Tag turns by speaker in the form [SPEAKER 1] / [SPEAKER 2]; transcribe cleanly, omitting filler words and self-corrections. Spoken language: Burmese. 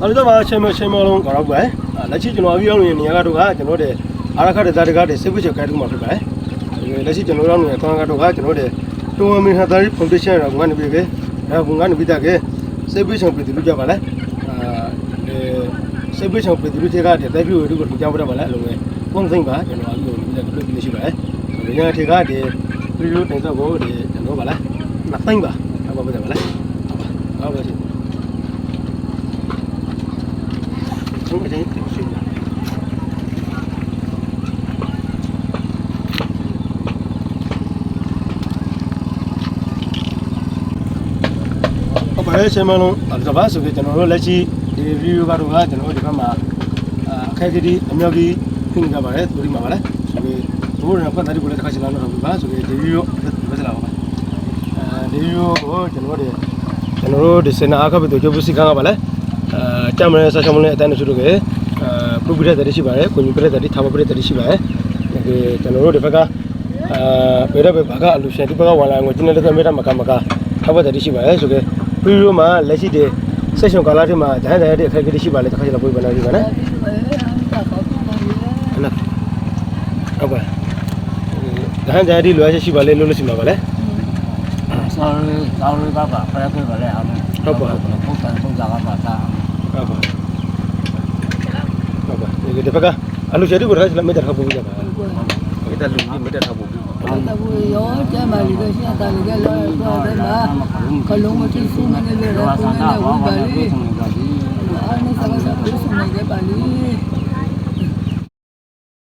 [SPEAKER 1] အဲ့တော့မှချင်းလုံးကတော့ပဲလက်ရှိကျွန်တော်ပြောနေနေရကတော့ကကျွန်တော်တို့အာရခတဲ့ဇာတကားတဲ့စိတ်ဝိချက်ကိုက်တူမှာဖြစ်ပါတယ်လက်ရှိကျွန်တော်တို့နေတဲ့ကောင်းကတော့ကကျွန်တော်တို့တိုးမင်းဟာတာရီဖောင်ဒေးရှင်းကတော့ငါနေပြီကဲဘုံကနေပြီးတာကဲစိတ်ဝိချက်ပြည်သူလူကြပါလားစိတ်ဝိချက်ပြည်သူလူတွေကတဲ့တိုက်ပြိုတို့ကိုကြောက်ကြပါလားအဲ့လိုပဲပုံစံပါကျွန်တော်အခုလုပ်ရှိပါတယ်ဒီညထေကတဲ့ပြည်သူတင်တော့ကိုကျွန်တော်ပါလားနှစ်သိမ့်ပါဟုတ်ပါပါလားဟုတ်ပါရှင်ဟုတ်ကဲ့ရှင်အဲ့ဆင်မလုံးဒါပါဆိုကြကျွန်တော်တို့လက်ရှိဒီ review ကတော့ကျွန်တော်တို့ဒီဘက်မှာအခက်အခဲတွေအမြောက်ကြီးပြင်ကြပါတယ်သူဒီမှာပါလေဒီဘိုးရပတ်တဲ့ကိုလည်းတစ်ခါချင်လာတော့ပါဆိုကြဒီ review ပဲလာပါဒီ review ကိုကျွန်တော်တို့ဒီစင်နာအခက်ပဲတို့ကျုပ်စီကံကပါလေကြမ်းမလဲဆက်ချမလဲအတန်းတချို့တို့ကပုဂ္ဂိုလ်တဲ့တည်းရှိပါတယ်ကိုညပြတဲ့တည်းထားပါပြတဲ့တည်းရှိပါတယ်ဒီကျွန်တော်တို့ဒီဘက်ကဘယ်တော့ဘာကအလူရှင်ဒီဘက်ကဝင်လာငွေကျင်းတဲ့မေတ္တာမကထားပါတည်းရှိပါတယ်ဆိုကြပြီးတော့မှလက်ရှိတဲ့ဆက်ရှင်ကာလာတွေမှာဒန်းတဲ့အခက်အခဲရှိပါလေတစ်ခါကျတော့ပြေးပါလာပြီပါနော်ဟုတ်ပါဒန်းတဲ့ဒီလွယ်ရှိပါလေလို့လို့ရှိမှာပါလေ
[SPEAKER 2] ဆောင်းလေးပါပါဖရက်ခွေပါလေအောင်
[SPEAKER 1] ဟုတ်ပါ
[SPEAKER 2] ပုံစံကပါတာ
[SPEAKER 1] ဟုတ်ပါဒီဘက်ကအလူရှင်တွေကိုတစ်ခါကျတော့မေတ္တာထားဖို့ပြပါဒီတက်လူကြီးမေတ္တာထားဖို့ပြ
[SPEAKER 3] တဘူရောကျမ်းပါလိကရှင်းတာလိကလောတော့တယ်မှာကလုံးမတိစုမနေလေတော့ကိုနေဝပါလိအာနေစကားစပ်စုနေကြပါလိ